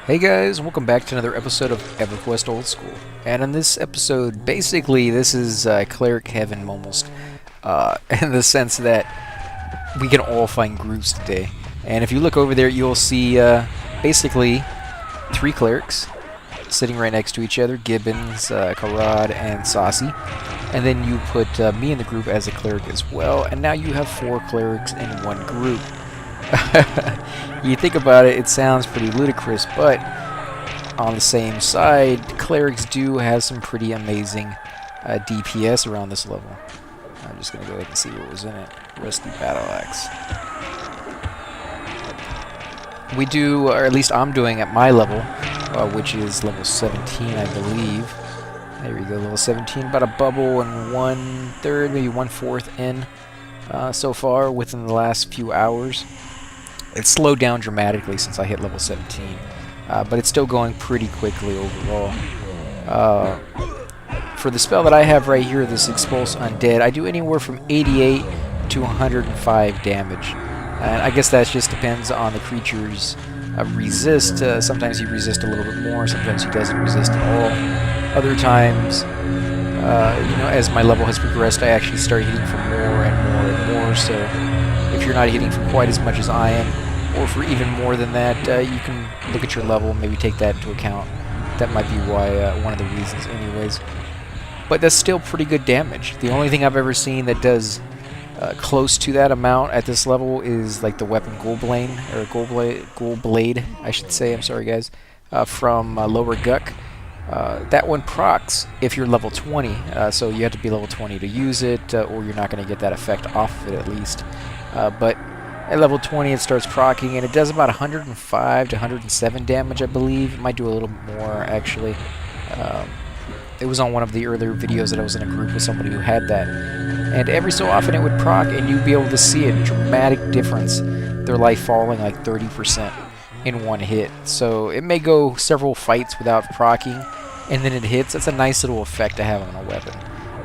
Hey guys, welcome back to another episode of Everquest Old School. And in this episode, basically, this is Cleric Heaven almost, in the sense that we can all find groups today. And if you look over there, you'll see basically 3 clerics sitting right next to each other, Gibbons, Karad, and Saucy. And then you put me in the group as a cleric as well, and now you have 4 clerics in one group. You think about it, it sounds pretty ludicrous, but on the same side, clerics do have some pretty amazing DPS around this level. I'm just going to go ahead and see what was in it. Rusty Battle Axe. We do, or at least I'm doing at my level, which is level 17, I believe. There we go, level 17, about a bubble and 1/3, maybe 1/4 in so far within the last few hours. It's slowed down dramatically since I hit level 17, but it's still going pretty quickly overall. For the spell that I have right here, this Expulse Undead, I do anywhere from 88 to 105 damage. And I guess that just depends on the creature's resist. Sometimes he resists a little bit more, sometimes he doesn't resist at all. Other times, as my level has progressed, I actually start hitting for more and more and more, so if you're not hitting for quite as much as I am, or for even more than that, you can look at your level and maybe take that into account. That might be why one of the reasons anyways. But that's still pretty good damage. The only thing I've ever seen that does close to that amount at this level is like the weapon Ghoul Blade, I should say, I'm sorry guys, from Lower Guck. That one procs if you're level 20, so you have to be level 20 to use it, or you're not going to get that effect off of it at least. But at level 20 it starts proccing, and it does about 105 to 107 damage, I believe. It might do a little more, actually. It was on one of the earlier videos that I was in a group with somebody who had that. And every so often it would proc, and you'd be able to see a dramatic difference. Their life falling like 30% in one hit. So it may go several fights without proccing, and then it hits. That's a nice little effect to have on a weapon.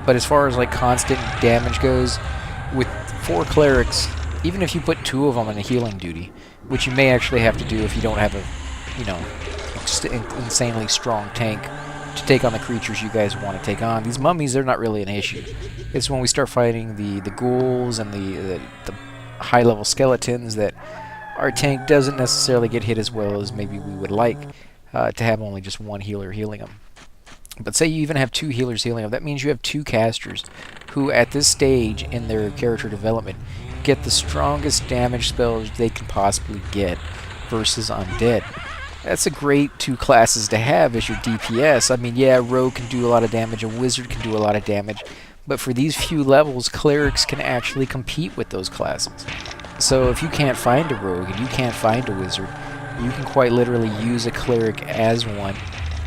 But as far as like constant damage goes, with 4 clerics, even if you put 2 of them on a healing duty, which you may actually have to do if you don't have a, insanely strong tank to take on the creatures you guys want to take on. These mummies, they're not really an issue. It's when we start fighting the ghouls and the high-level skeletons that our tank doesn't necessarily get hit as well as maybe we would like to have only just one healer healing them. But say you even have 2 healers healing them, that means you have 2 casters who at this stage in their character development get the strongest damage spells they can possibly get versus undead. That's a great 2 classes to have as your DPS. I mean, yeah, rogue can do a lot of damage, a wizard can do a lot of damage, but for these few levels, clerics can actually compete with those classes. So if you can't find a rogue and you can't find a wizard, you can quite literally use a cleric as one,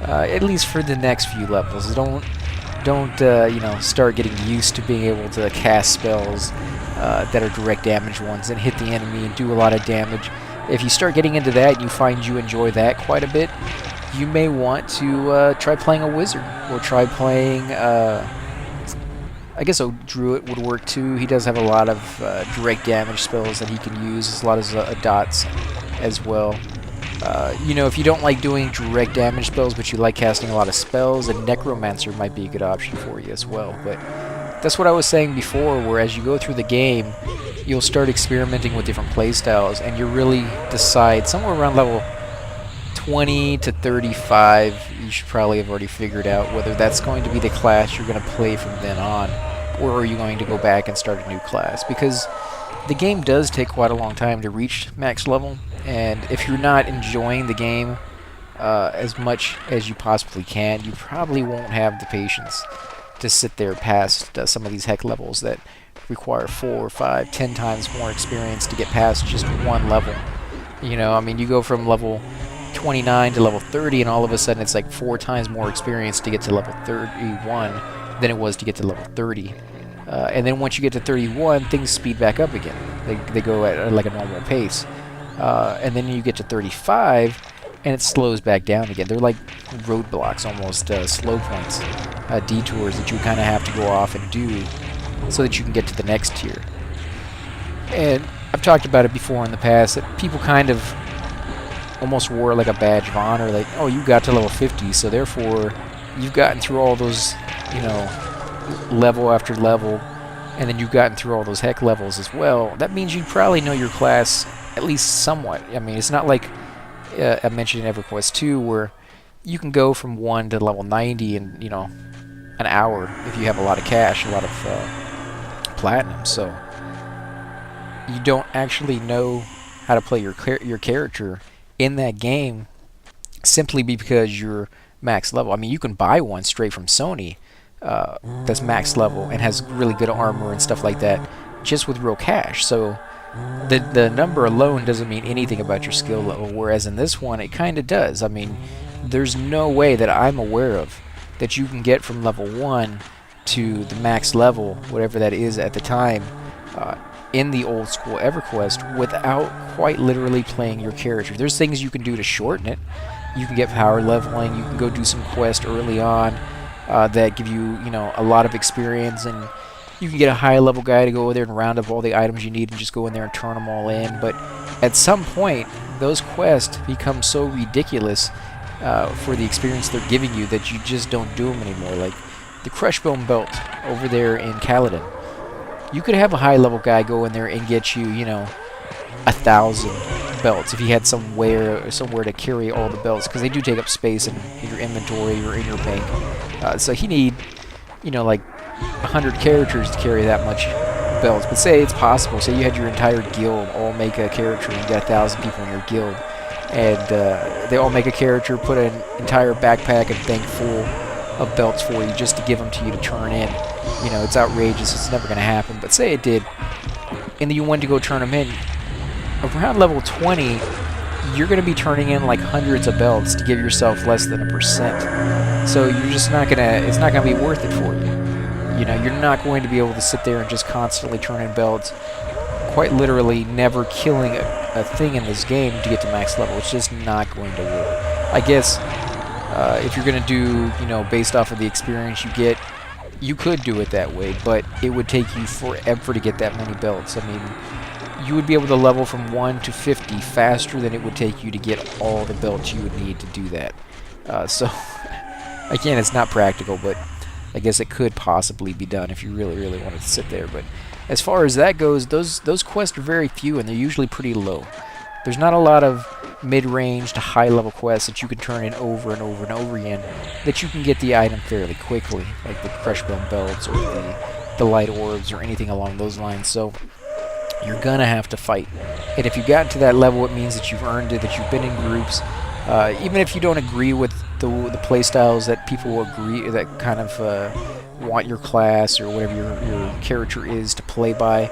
at least for the next few levels. Don't start getting used to being able to cast spells that are direct damage ones and hit the enemy and do a lot of damage. If you start getting into that and you find you enjoy that quite a bit, you may want to try playing a wizard, or try playing, I guess a druid would work too. He does have a lot of direct damage spells that he can use, as a lot of dots as well. If you don't like doing direct damage spells, but you like casting a lot of spells, a necromancer might be a good option for you as well. But that's what I was saying before, where as you go through the game, you'll start experimenting with different playstyles, and you really decide somewhere around level 20 to 35, you should probably have already figured out whether that's going to be the class you're going to play from then on, or are you going to go back and start a new class, because the game does take quite a long time to reach max level, and if you're not enjoying the game as much as you possibly can, you probably won't have the patience to sit there past some of these heck levels that require 4, 5, 10 times more experience to get past just one level. I mean, you go from level 29 to level 30, and all of a sudden it's like 4 times more experience to get to level 31 than it was to get to level 30. And then once you get to 31, things speed back up again. They go at like a normal pace. And then you get to 35, and it slows back down again. They're like roadblocks, almost slow points, detours that you kind of have to go off and do so that you can get to the next tier. And I've talked about it before in the past, that people kind of almost wore like a badge of honor, like, oh, you got to level 50, so therefore you've gotten through all those, you know, level after level, and then you've gotten through all those heck levels as well. That means you probably know your class at least somewhat. I mean, it's not like I mentioned in EverQuest 2 where you can go from 1 to level 90 in, you know, an hour if you have a lot of cash, a lot of platinum. So you don't actually know how to play your character in that game simply because you're max level. I mean, you can buy one straight from Sony that's max level and has really good armor and stuff like that just with real cash. So the number alone doesn't mean anything about your skill level, whereas in this one it kind of does. I mean, there's no way that I'm aware of that you can get from level 1 to the max level, whatever that is at the time, in the old school EverQuest without quite literally playing your character. There's things you can do to shorten it. You can get power leveling, you can go do some quests early on that give you, you know, a lot of experience, and you can get a high level guy to go over there and round up all the items you need and just go in there and turn them all in. But at some point, those quests become so ridiculous for the experience they're giving you that you just don't do them anymore. Like the Crushbone Belt over there in Kaladin. You could have a high level guy go in there and get you, you know, 1,000 belts if he had somewhere to carry all the belts, because they do take up space in your inventory or in your bank. So he need, you know, like 100 characters to carry that much belts. But say it's possible. Say you had your entire guild all make a character and you got 1,000 people in your guild, and they all make a character, put an entire backpack and bank full of belts for you just to give them to you to turn in. You know, it's outrageous. It's never going to happen. But say it did, and then you wanted to go turn them in. Around level 20, you're going to be turning in like hundreds of belts to give yourself less than 1%. So you're just not going to, it's not going to be worth it for you. You know, you're not going to be able to sit there and just constantly turn in belts, quite literally never killing a thing in this game to get to max level. It's just not going to work. I guess if you're going to do, you know, based off of the experience you get, you could do it that way, but it would take you forever to get that many belts. I mean, you would be able to level from 1 to 50 faster than it would take you to get all the belts you would need to do that. So, again, it's not practical, but I guess it could possibly be done if you really, really wanted to sit there. But as far as that goes, those quests are very few, and they're usually pretty low. There's not a lot of mid-range to high-level quests that you can turn in over and over and over again that you can get the item fairly quickly, like the Crushbone Belts or the Light Orbs or anything along those lines. So you're going to have to fight. And if you got to that level, it means that you've earned it, that you've been in groups. Even if you don't agree with the play styles that people agree, that kind of want your class or whatever your character is to play by,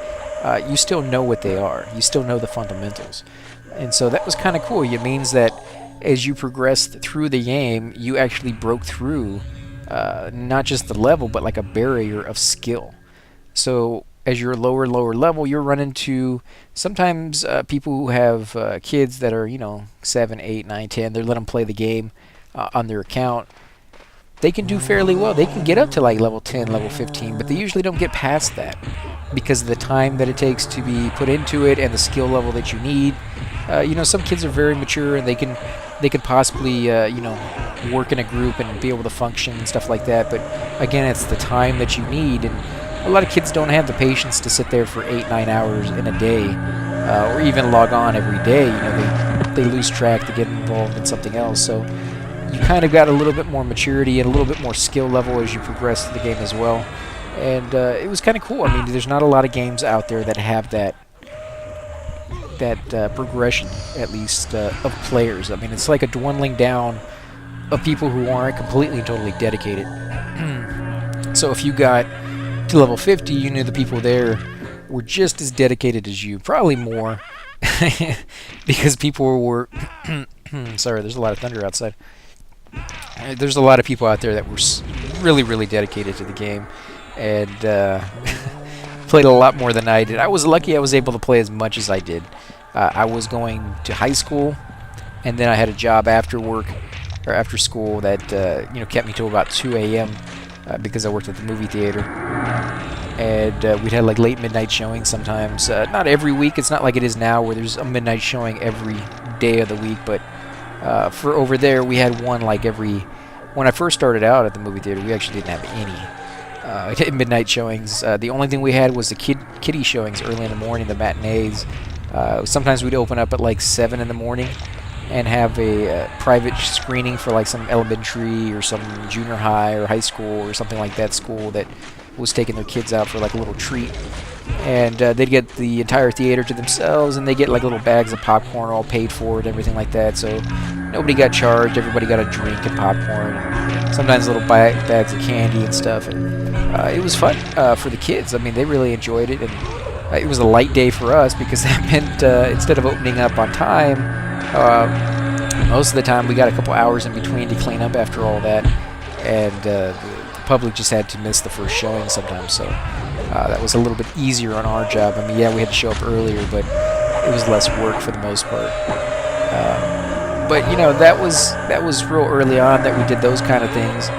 you still know what they are. You still know the fundamentals. And so that was kind of cool. It means that as you progressed through the game, you actually broke through not just the level, but like a barrier of skill. So as you're lower level, you're running into sometimes people who have kids that are, you know, 7, 8, 9, 10. They let them play the game on their account. They can do fairly well. They can get up to like level 10, level 15, but they usually don't get past that because of the time that it takes to be put into it and the skill level that you need. You know, some kids are very mature and they can possibly you know, work in a group and be able to function and stuff like that. But again, it's the time that you need, and a lot of kids don't have the patience to sit there for 8, 9 hours in a day, or even log on every day. You know, they lose track to get involved in something else. So you kind of got a little bit more maturity and a little bit more skill level as you progress through the game as well. And it was kind of cool. I mean, there's not a lot of games out there that have that progression, at least, of players. I mean, it's like a dwindling down of people who aren't completely and totally dedicated. So if you got to level 50, you knew the people there were just as dedicated as you, probably more, because people were sorry, there's a lot of thunder outside. There's a lot of people out there that were really, really dedicated to the game, and played a lot more than I did. I was lucky I was able to play as much as I did. I was going to high school, and then I had a job after work, or after school, that you know, kept me till about 2 a.m. Because I worked at the movie theater. And we'd have like late midnight showings sometimes. Not every week. It's not like it is now where there's a midnight showing every day of the week, but For over there, we had one like every. When I first started out at the movie theater, we actually didn't have any midnight showings. The only thing we had was the kiddie showings early in the morning, the matinees. Sometimes we'd open up at like 7 in the morning and have a private screening for like some elementary or some junior high or high school or something like that school that was taking their kids out for like a little treat. And they'd get the entire theater to themselves, and they get like little bags of popcorn all paid for and everything like that. So nobody got charged. Everybody got a drink and popcorn, and sometimes little bags of candy and stuff. And it was fun for the kids. I mean, they really enjoyed it, and it was a light day for us because that meant instead of opening up on time, most of the time we got a couple hours in between to clean up after all that, and the public just had to miss the first showing sometimes. So that was a little bit easier on our job. I mean, yeah, we had to show up earlier, but it was less work for the most part. But you know, that was real early on that we did those kind of things.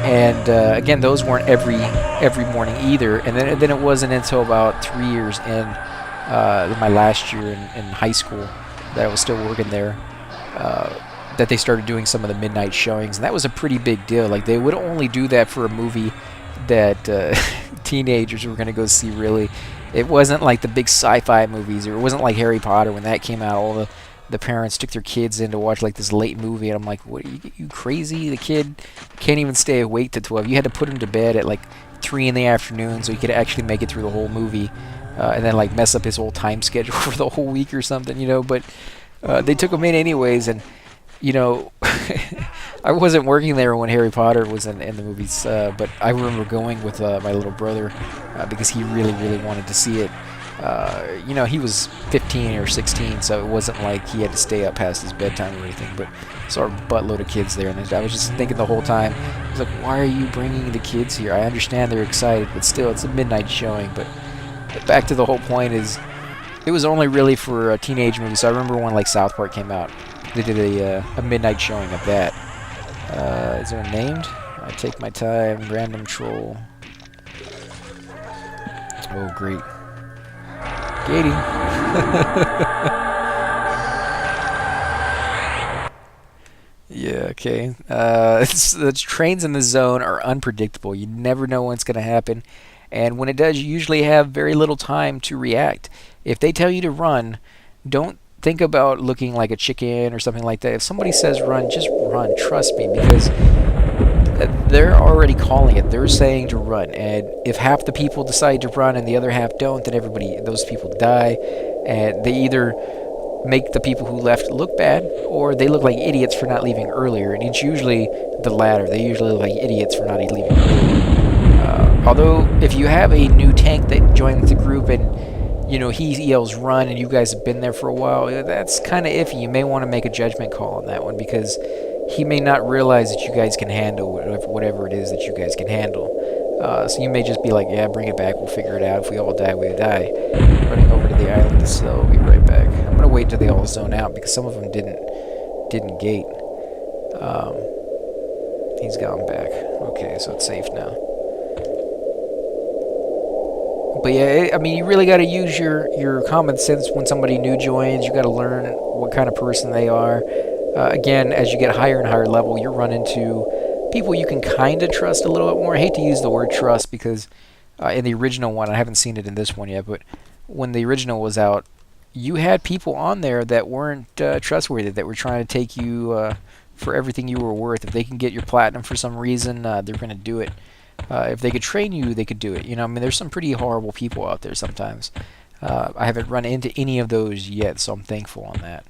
And again, those weren't every morning either. And then it wasn't until about 3 years in my last year in high school that I was still working there that they started doing some of the midnight showings, and that was a pretty big deal. Like, they would only do that for a movie that teenagers were going to go see. Really, it wasn't like the big sci-fi movies, or it wasn't like Harry Potter when that came out. All the parents took their kids in to watch like this late movie, and I'm like, what, you crazy? The kid can't even stay awake to 12. You had to put him to bed at like 3 in the afternoon so he could actually make it through the whole movie, and then like mess up his whole time schedule for the whole week or something, you know. But they took him in anyways, and you know, I wasn't working there when Harry Potter was in the movies, but I remember going with my little brother because he really, really wanted to see it. You know, he was 15 or 16, so it wasn't like he had to stay up past his bedtime or anything, but saw a buttload of kids there, and I was just thinking the whole time, I was like, why are you bringing the kids here? I understand they're excited, but still, it's a midnight showing. But back to the whole point is, it was only really for a teenage movie. So I remember when like South Park came out, they did a midnight showing of that. Is there a named? I take my time. Random troll. Oh, great. Gating. Yeah, okay. The trains in the zone are unpredictable. You never know when it's going to happen. And when it does, you usually have very little time to react. If they tell you to run, don't think about looking like a chicken or something like that. If somebody says run, just run. Trust me, because they're already calling it. They're saying to run. And if half the people decide to run and the other half don't, then those people die. And they either make the people who left look bad, or they look like idiots for not leaving earlier. And it's usually the latter. They usually look like idiots for not leaving earlier. Although, if you have a new tank that joins the group and, you know, he yells run and you guys have been there for a while, that's kind of iffy. You may want to make a judgment call on that one, because he may not realize that you guys can handle whatever it is that you guys can handle. So you may just be like, yeah, bring it back, we'll figure it out. If we all die, we die. Running over to the island, so I'll be right back. I'm going to wait till they all zone out, because some of them didn't gate. He's gone back. Okay, so it's safe now. But yeah, I mean, you really got to use your common sense when somebody new joins. You got to learn what kind of person they are. Again, as you get higher and higher level, you run into people you can kind of trust a little bit more. I hate to use the word trust, because in the original one, I haven't seen it in this one yet, but when the original was out, you had people on there that weren't trustworthy, that were trying to take you for everything you were worth. If they can get your platinum for some reason, they're going to do it. If they could train you, they could do it. You know, I mean, there's some pretty horrible people out there sometimes. I haven't run into any of those yet, so I'm thankful on that.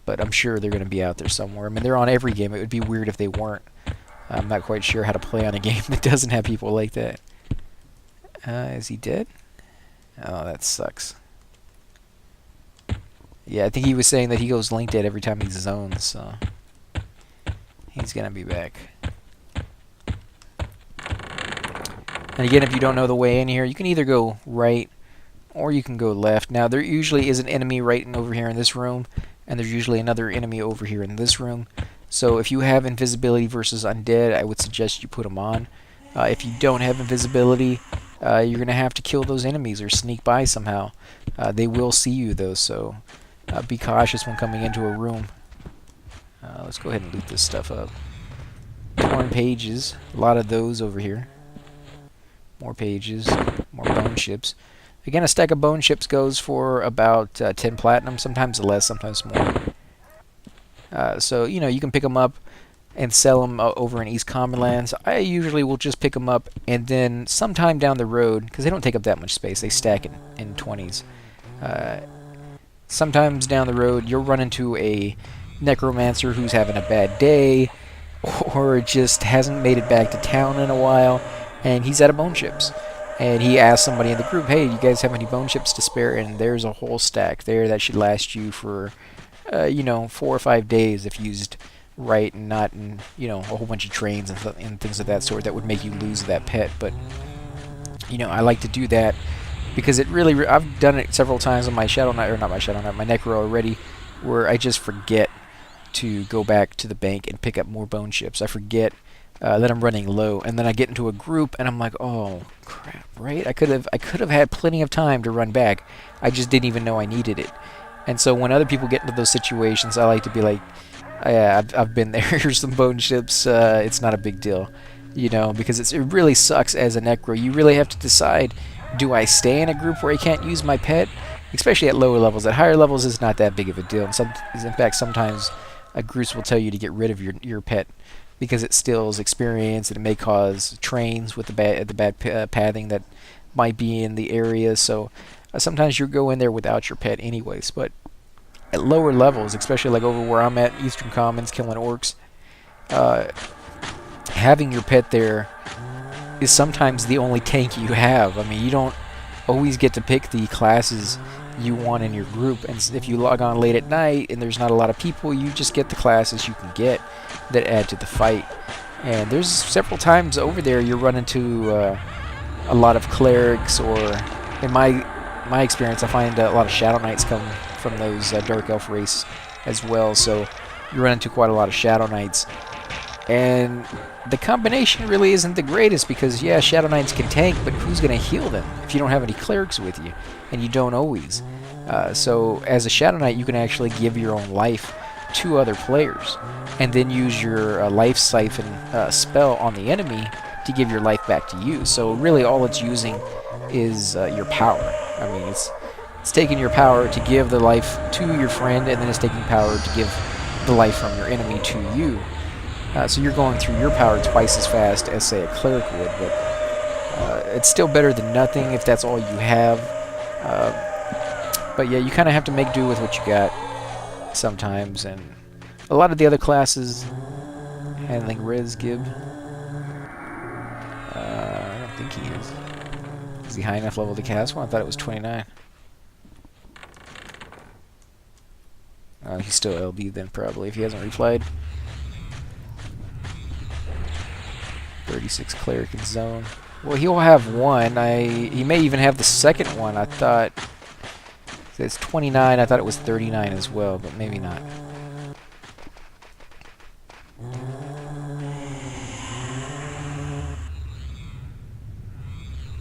But I'm sure they're going to be out there somewhere. I mean, they're on every game. It would be weird if they weren't. I'm not quite sure how to play on a game that doesn't have people like that. Is he dead? Oh, that sucks. Yeah, I think he was saying that he goes link dead every time he zones, so he's going to be back. And again, if you don't know the way in here, you can either go right or you can go left. Now, there usually is an enemy right over here in this room, and there's usually another enemy over here in this room. So if you have invisibility versus undead, I would suggest you put them on. If you don't have invisibility, you're going to have to kill those enemies or sneak by somehow. They will see you, though, so be cautious when coming into a room. Let's go ahead and loot this stuff up. Torn pages, a lot of those over here. More pages, more bone chips. Again, a stack of bone chips goes for about 10 platinum, sometimes less, sometimes more. So, you know, you can pick them up and sell them over in East Common Lands. I usually will just pick them up, and then sometime down the road, because they don't take up that much space, they stack in 20s. Sometimes down the road, you'll run into a necromancer who's having a bad day, or just hasn't made it back to town in a while, and he's out of bone chips. And he asks somebody in the group, hey, you guys have any bone chips to spare? And there's a whole stack there that should last you for, you know, 4 or 5 days if used right, and not in, you know, a whole bunch of trains and things of that sort that would make you lose that pet. But, you know, I like to do that because it really, I've done it several times on my Shadow Knight, or not my Shadow Knight, my Necro already, where I just forget to go back to the bank and pick up more bone chips. I forget that I'm running low, and then I get into a group and I'm like, oh crap, right? I could have had plenty of time to run back. I just didn't even know I needed it. And so when other people get into those situations, I like to be like, yeah, I've been there. Here's some bone chips. It's not a big deal, you know, because it really sucks as a Necro. You really have to decide, do I stay in a group where I can't use my pet? Especially at lower levels. At higher levels, it's not that big of a deal. And in fact, sometimes groups will tell you to get rid of your pet because it steals experience, and it may cause trains with the bad pathing that might be in the area. So sometimes you go in there without your pet anyways. But at lower levels, especially like over where I'm at, Eastern Commons, killing orcs, having your pet there is sometimes the only tank you have. I mean, you don't always get to pick the classes you want in your group, and if you log on late at night and there's not a lot of people, you just get the classes you can get that add to the fight. And there's several times over there you run into a lot of clerics, or in my experience, I find a lot of Shadow Knights come from those Dark Elf race as well, so you run into quite a lot of Shadow Knights. And the combination really isn't the greatest because, yeah, Shadow Knights can tank, but who's going to heal them if you don't have any clerics with you? And you don't always. So as a Shadow Knight, you can actually give your own life to other players, and then use your life siphon spell on the enemy to give your life back to you. So really all it's using is your power. I mean, it's taking your power to give the life to your friend, and then it's taking power to give the life from your enemy to you. So you're going through your power twice as fast as, say, a cleric would, but it's still better than nothing if that's all you have. But yeah, you kind of have to make do with what you got sometimes, and a lot of the other classes, handling Res Gib, I don't think he is. Is he high enough level to cast one? I thought it was 29. He's still LB then, probably, if he hasn't replied. 36 Cleric in zone. Well, he'll have one. He may even have the second one. I thought it's 29. I thought it was 39 as well, but maybe not.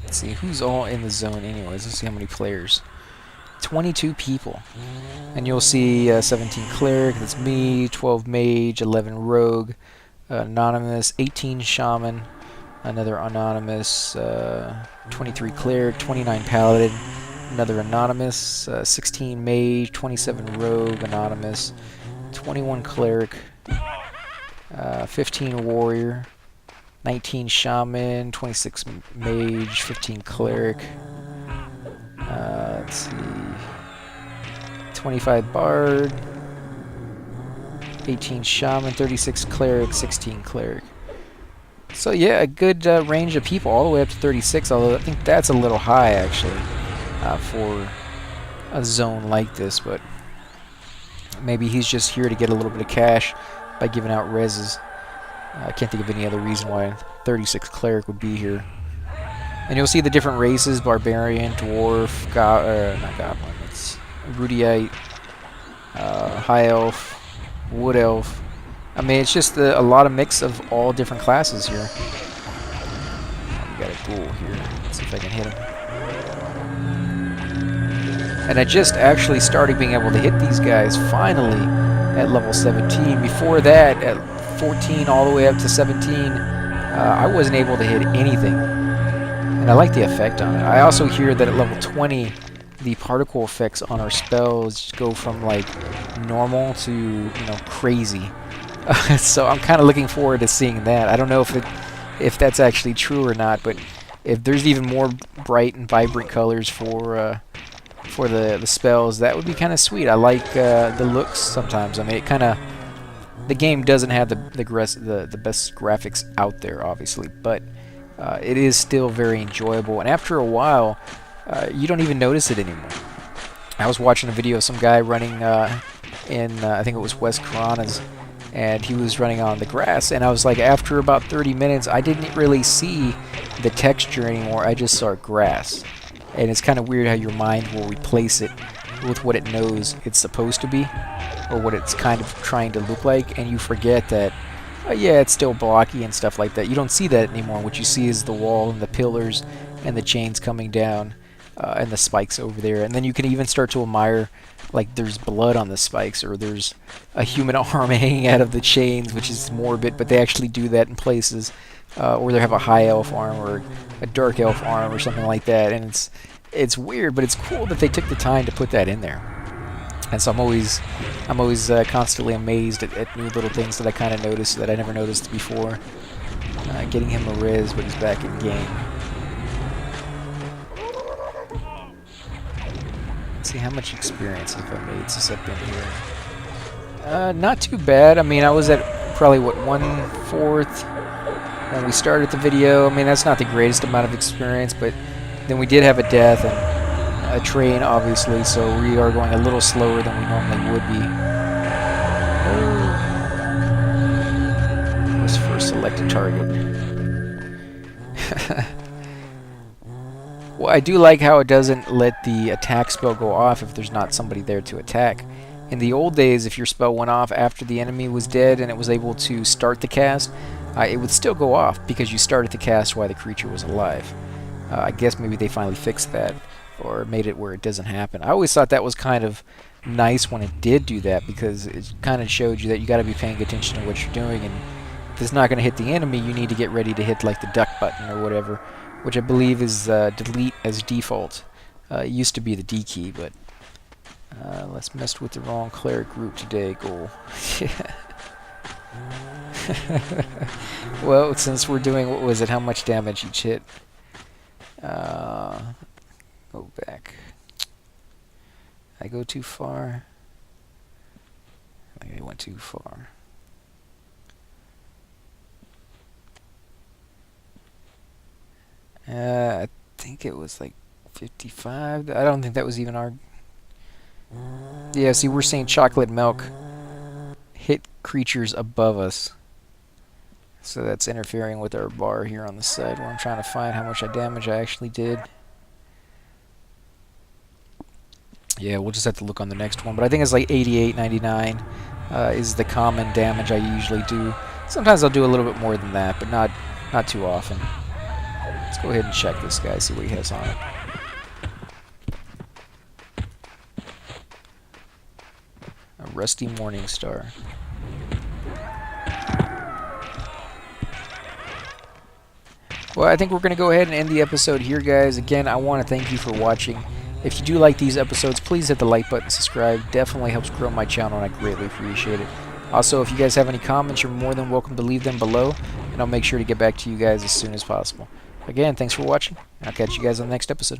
Let's see who's all in the zone anyways. Let's see how many players. 22 people. And you'll see 17 Cleric, that's me, 12 Mage, 11 Rogue, Anonymous, 18 Shaman, another Anonymous, 23 Cleric, 29 Paladin, another Anonymous, 16 Mage, 27 Rogue, Anonymous, 21 Cleric, 15 Warrior, 19 Shaman, 26 Mage, 15 Cleric, let's see, 25 Bard, 18 Shaman, 36 Cleric, 16 Cleric. So yeah, a good range of people, all the way up to 36, although I think that's a little high, actually, for a zone like this, but maybe he's just here to get a little bit of cash by giving out reses. I can't think of any other reason why 36 Cleric would be here. And you'll see the different races: Barbarian, Dwarf, not Goblin, it's Rudiite, High Elf, Wood Elf. I mean, it's just a lot of mix of all different classes here. We got a ghoul here. Let's see if I can hit him. And I just actually started being able to hit these guys finally at level 17. Before that, at 14 all the way up to 17, I wasn't able to hit anything. And I like the effect on it. I also hear that at level 20, the particle effects on our spells go from like normal to, you know, crazy. So I'm kind of looking forward to seeing that. I don't know if that's actually true or not, but if there's even more bright and vibrant colors for the spells, that would be kind of sweet. I like the looks sometimes. I mean, it kind of, the game doesn't have the best graphics out there, obviously, but it is still very enjoyable. And after a while, you don't even notice it anymore. I was watching a video of some guy running in I think it was West Karanas, and he was running on the grass, and I was like, after about 30 minutes, I didn't really see the texture anymore. I just saw grass. And it's kind of weird how your mind will replace it with what it knows it's supposed to be, or what it's kind of trying to look like, and you forget that, yeah, it's still blocky and stuff like that. You don't see that anymore. What you see is the wall and the pillars and the chains coming down, and the spikes over there. And then you can even start to admire, like, there's blood on the spikes, or there's a human arm hanging out of the chains, which is morbid, but they actually do that in places. Or they have a high elf arm or a dark elf arm or something like that, and it's weird, but it's cool that they took the time to put that in there. And so I'm always constantly amazed at new little things that I kind of noticed that I never noticed before. Getting him a res when he's back in game. Let's see, how much experience have I made since I've been here? Not too bad. I mean, I was at probably, what, 1/4 when we started the video. I mean, that's not the greatest amount of experience, but then we did have a death and a train, obviously, so we are going a little slower than we normally would be. Oh. Let's first select a target. Well, I do like how it doesn't let the attack spell go off if there's not somebody there to attack. In the old days, if your spell went off after the enemy was dead and it was able to start the cast, it would still go off because you started the cast while the creature was alive. I guess maybe they finally fixed that, or made it where it doesn't happen. I always thought that was kind of nice when it did do that, because it kind of showed you that you got to be paying attention to what you're doing, and if it's not going to hit the enemy, you need to get ready to hit like the duck button or whatever, which I believe is delete as default. It used to be the D key, but let's mess with the wrong cleric route today, goal. Well, since we're doing, what was it, how much damage each hit? Go back. I go too far? I think I went too far. I think it was like 55. I don't think that was even our... Yeah, see, we're seeing chocolate milk hit creatures above us. So that's interfering with our bar here on the side, where I'm trying to find how much damage I actually did. Yeah, we'll just have to look on the next one. But I think it's like 88, 99 is the common damage I usually do. Sometimes I'll do a little bit more than that, but not too often. Let's go ahead and check this guy, see what he has on it. A rusty morning star. Well, I think we're going to go ahead and end the episode here, guys. Again, I want to thank you for watching. If you do like these episodes, please hit the like button, subscribe. Definitely helps grow my channel, and I greatly appreciate it. Also, if you guys have any comments, you're more than welcome to leave them below, and I'll make sure to get back to you guys as soon as possible. Again, thanks for watching, and I'll catch you guys on the next episode.